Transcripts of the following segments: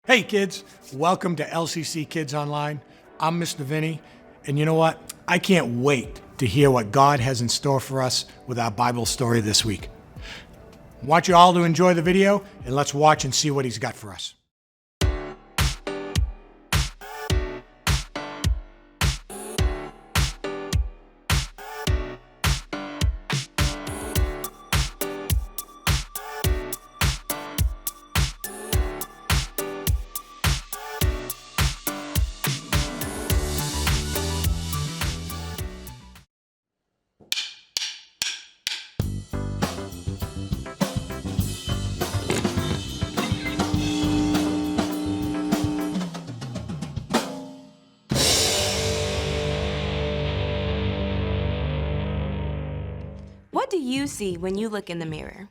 Hey kids, welcome to LCC Kids Online. I'm Mr. Vinny, and you know what? I can't wait to hear what God has in store for us with our Bible story this week. I want you all to enjoy the video, and let's watch and see what He's got for us. What do you see when you look in the mirror?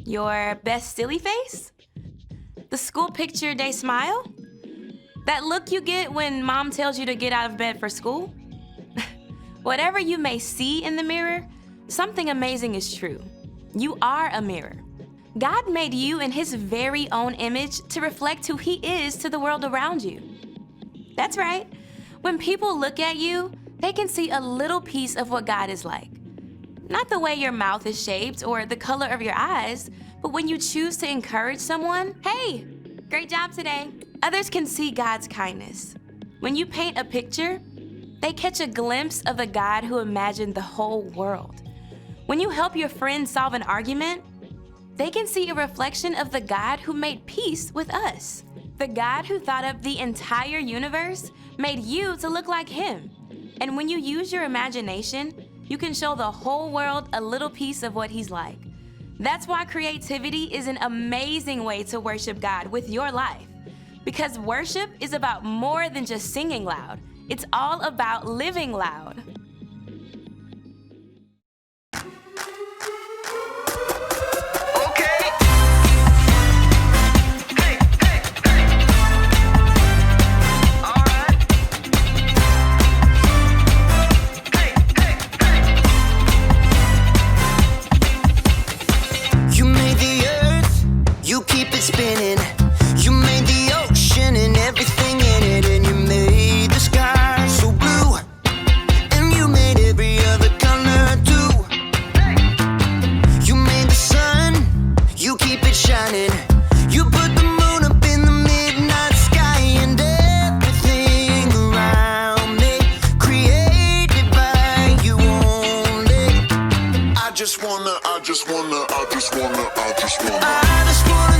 Your best silly face? The school picture day smile? That look you get when mom tells you to get out of bed for school? Whatever you may see in the mirror, something amazing is true. You are a mirror. God made you in His very own image to reflect who He is to the world around you. That's right. When people look at you, they can see a little piece of what God is like. Not the way your mouth is shaped or the color of your eyes, but when you choose to encourage someone, hey, great job today. Others can see God's kindness. When you paint a picture, they catch a glimpse of the God who imagined the whole world. When you help your friend solve an argument, they can see a reflection of the God who made peace with us. The God who thought up the entire universe made you to look like Him. And when you use your imagination, you can show the whole world a little piece of what He's like. That's why creativity is an amazing way to worship God with your life. Because worship is about more than just singing loud. It's all about living loud. Spinning. You made the ocean and everything in it, and you made the sky so blue, and you made every other color too. You made the sun, you keep it shining. You put the moon up in the midnight sky, and everything around me created by you only. I just wanna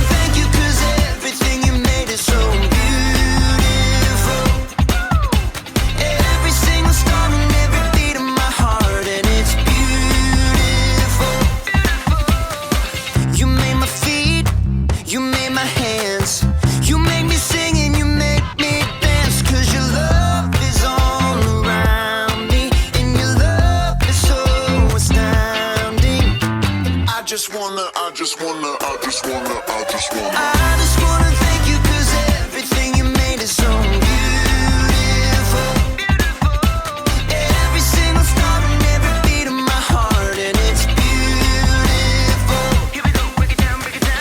thank you, 'cause everything you made is so beautiful. Every single star and every beat of my heart, and it's beautiful. You made my feet, you made my hands, you make me sing and you make me dance, 'cause your love is all around me, and your love is so astounding. I just wanna thank you, 'cause everything you made is so beautiful. Every single star and every beat of my heart, and it's beautiful. Here we go, break it down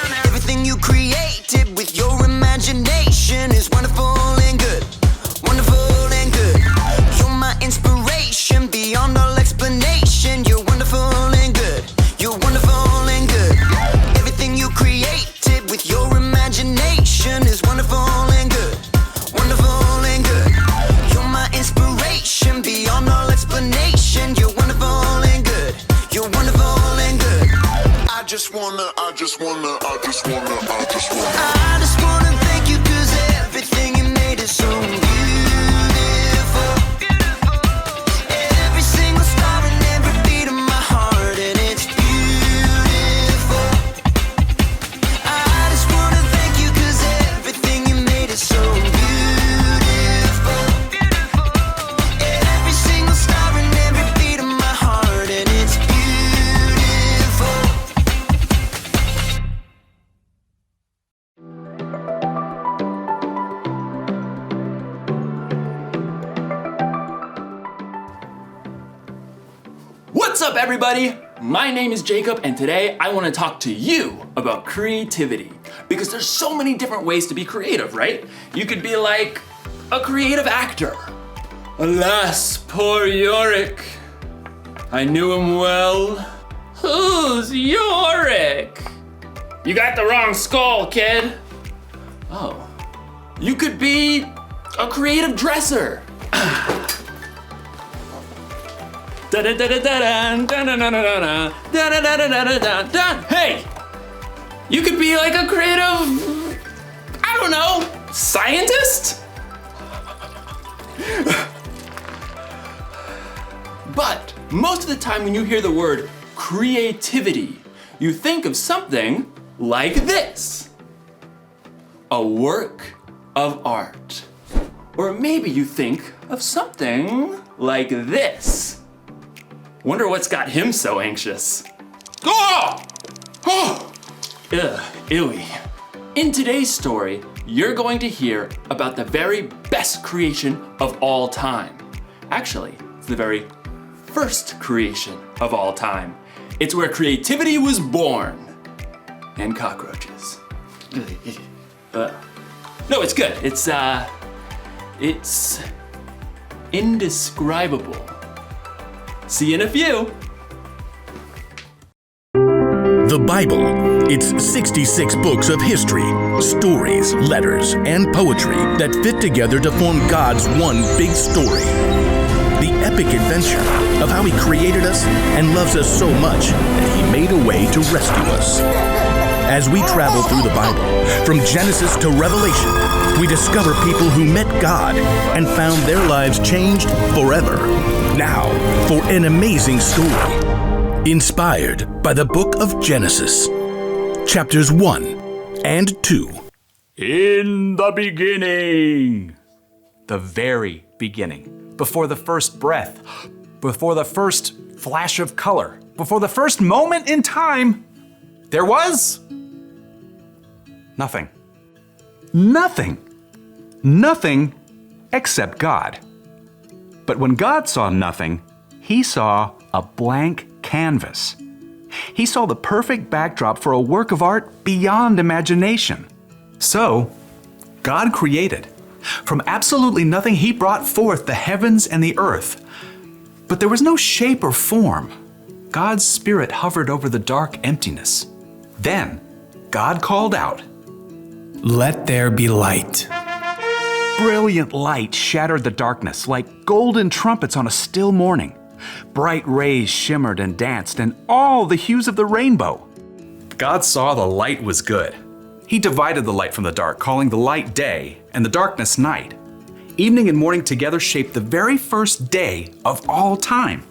now. Everything you created with your imagination is wonderful and good, wonderful and good. You're my inspiration beyond all explanation. You're wonderful and good, you're wonderful and good. Everything you created with your imagination is wonderful and good, wonderful and good. You're my inspiration beyond all explanation. You're wonderful and good, you're wonderful and good. I just wanna thank you, 'cause everything you made is so beautiful. Every single star and every beat of my heart, and it's beautiful. I just wanna thank you, 'cause everything you made is so beautiful. Every single star and every beat of my heart, and it's beautiful. What's up, everybody? My name is Jacob, and today I want to talk to you about creativity. because there's so many different ways to be creative, right? You could be like a creative actor. Alas, poor Yorick. I knew him well. Who's Yorick? You got the wrong skull, kid. Oh, you could be a creative dresser. Hey, you could be like a creative, I don't know, scientist? But most of the time when you hear the word creativity, you think of something like this. A work of art. Or maybe you think of something like this. Wonder what's got him so anxious. Oh! Oh! Ugh, ewy. In today's story, you're going to hear about the very best creation of all time. Actually, it's the very first creation of all time. It's where creativity was born. And cockroaches. No, it's good. It's indescribable. See you in a few. The Bible. It's 66 books of history, stories, letters, and poetry that fit together to form God's one big story. The epic adventure of how He created us and loves us so much that He made a way to rescue us. As we travel through the Bible, from Genesis to Revelation, we discover people who met God and found their lives changed forever. Now, for an amazing story. Inspired by the book of Genesis, chapters 1 and 2. In the beginning. The very beginning. Before the first breath. Before the first flash of color. Before the first moment in time. There was nothing. Nothing. Nothing except God. But when God saw nothing, He saw a blank canvas. He saw the perfect backdrop for a work of art beyond imagination. So, God created. From absolutely nothing, He brought forth the heavens and the earth. But there was no shape or form. God's Spirit hovered over the dark emptiness. Then, God called out, "Let there be light." Brilliant light shattered the darkness like golden trumpets on a still morning. Bright rays shimmered and danced in all the hues of the rainbow. God saw the light was good. He divided the light from the dark, calling the light day and the darkness night. Evening and morning together shaped the very first day of all time.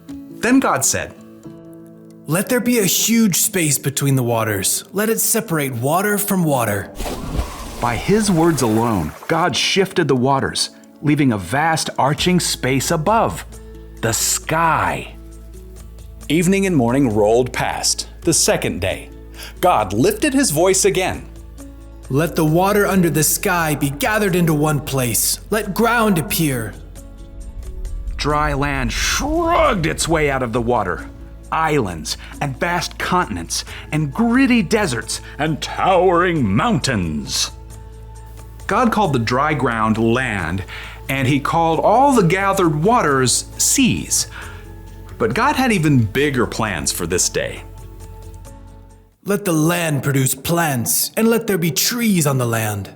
Then God said, "Let there be a huge space between the waters. Let it separate water from water." By His words alone, God shifted the waters, leaving a vast arching space above. The sky. Evening and morning rolled past, the second day. God lifted His voice again. "Let the water under the sky be gathered into one place. Let ground appear." Dry land shrugged its way out of the water. Islands and vast continents and gritty deserts and towering mountains. God called the dry ground land, and He called all the gathered waters seas. But God had even bigger plans for this day. "Let the land produce plants, and let there be trees on the land."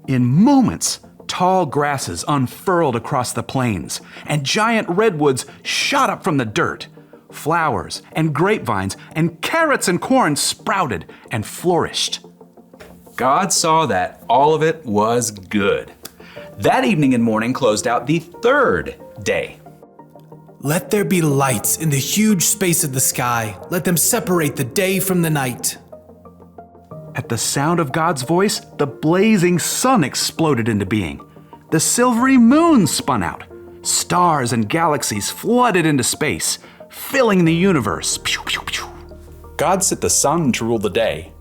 In moments, tall grasses unfurled across the plains, and giant redwoods shot up from the dirt. Flowers and grapevines and carrots and corn sprouted and flourished. God saw that all of it was good. That evening and morning closed out the third day. "Let there be lights in the huge space of the sky. Let them separate the day from the night." At the sound of God's voice, the blazing sun exploded into being. The silvery moon spun out. Stars and galaxies flooded into space, filling the universe. Pew, pew, pew. God set the sun to rule the day,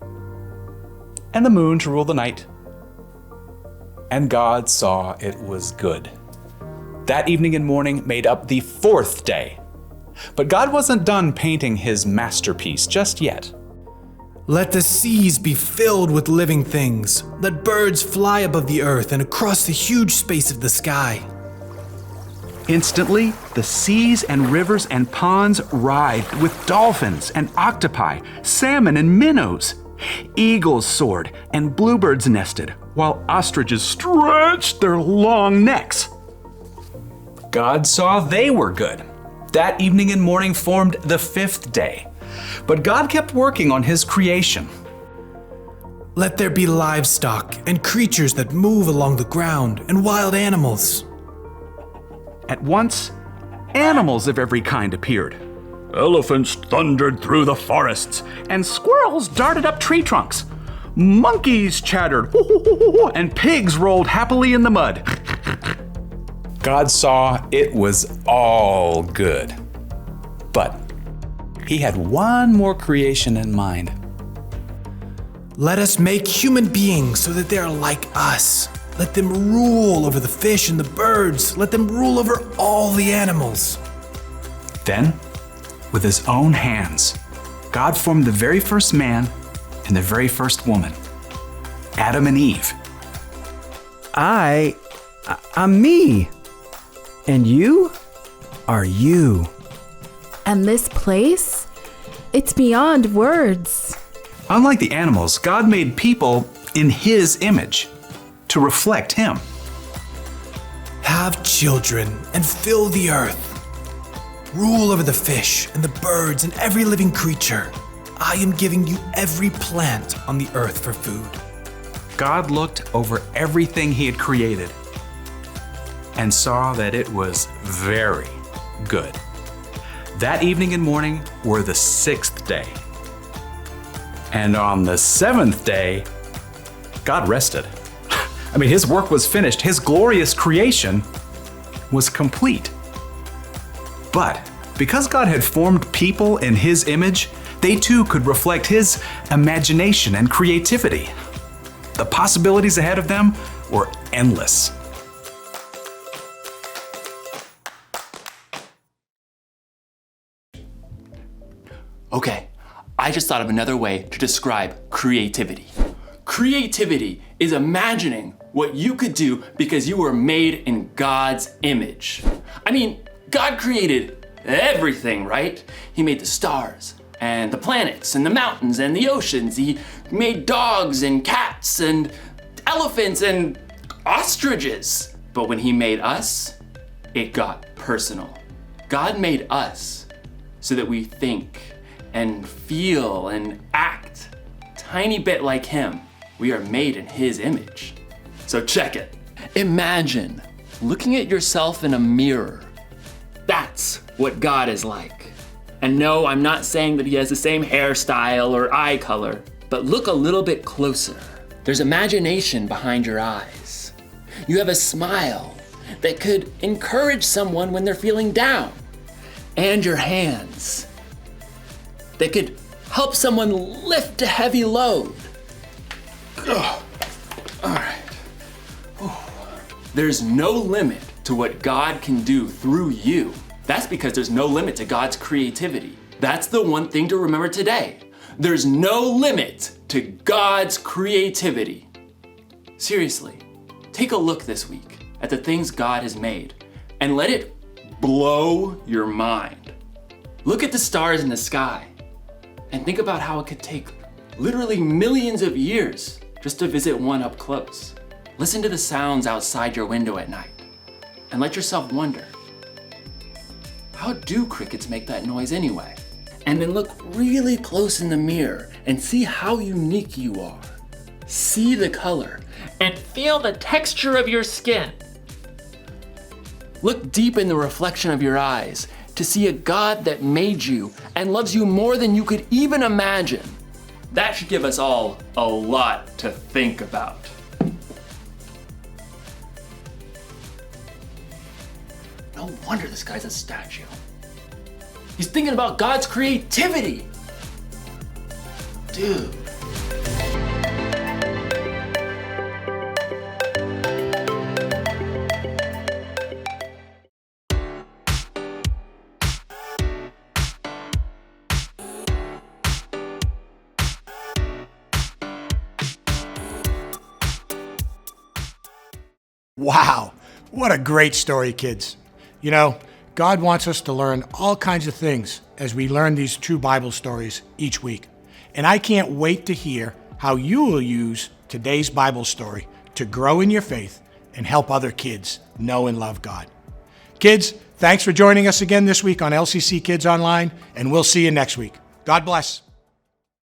and the moon to rule the night. And God saw it was good. That evening and morning made up the fourth day. But God wasn't done painting His masterpiece just yet. Let the seas be filled with living things. Let birds fly above the earth and across the huge space of the sky. Instantly, the seas and rivers and ponds writhed with dolphins and octopi, salmon and minnows. Eagles soared and bluebirds nested, while ostriches stretched their long necks. God saw they were good. That evening and morning formed the 5th day. But God kept working on his creation. Let there be livestock and creatures that move along the ground and wild animals. At once, animals of every kind appeared. Elephants thundered through the forests, and squirrels darted up tree trunks. Monkeys chattered, and pigs rolled happily in the mud. God saw it was all good. But he had one more creation in mind. Let us make human beings so that they are like us. Let them rule over the fish and the birds. Let them rule over all the animals. Then, with his own hands, God formed the very first man and the very first woman, Adam and Eve. I'm me. And you are you. And this place? It's beyond words. Unlike the animals, God made people in his image to reflect him. Have children and fill the earth. Rule over the fish and the birds and every living creature. I am giving you every plant on the earth for food. God looked over everything he had created and saw that it was very good. That evening and morning were the 6th day. And on the 7th day, God rested. His work was finished. His glorious creation was complete. But because God had formed people in his image, they too could reflect his imagination and creativity. The possibilities ahead of them were endless. Okay, I just thought of another way to describe creativity. Creativity is imagining what you could do because you were made in God's image. God created everything, right? He made the stars and the planets and the mountains and the oceans. He made dogs and cats and elephants and ostriches. But when he made us, it got personal. God made us so that we think and feel and act a tiny bit like him. We are made in his image. So check it. Imagine looking at yourself in a mirror. That's what God is like. And no, I'm not saying that he has the same hairstyle or eye color, but look a little bit closer. There's imagination behind your eyes. You have a smile that could encourage someone when they're feeling down. And your hands that could help someone lift a heavy load. Ugh. All right. There's no limit to what God can do through you. That's because there's no limit to God's creativity. That's the one thing to remember today. There's no limit to God's creativity. Seriously, take a look this week at the things God has made and let it blow your mind. Look at the stars in the sky and think about how it could take literally millions of years just to visit one up close. Listen to the sounds outside your window at night and let yourself wonder, how do crickets make that noise anyway? And then look really close in the mirror and see how unique you are. See the color and feel the texture of your skin. Look deep in the reflection of your eyes to see a God that made you and loves you more than you could even imagine. That should give us all a lot to think about. No wonder this guy's a statue. He's thinking about God's creativity. Dude. Wow, what a great story, kids. You know, God wants us to learn all kinds of things as we learn these true Bible stories each week. And I can't wait to hear how you will use today's Bible story to grow in your faith and help other kids know and love God. Kids, thanks for joining us again this week on LCC Kids Online, and we'll see you next week. God bless.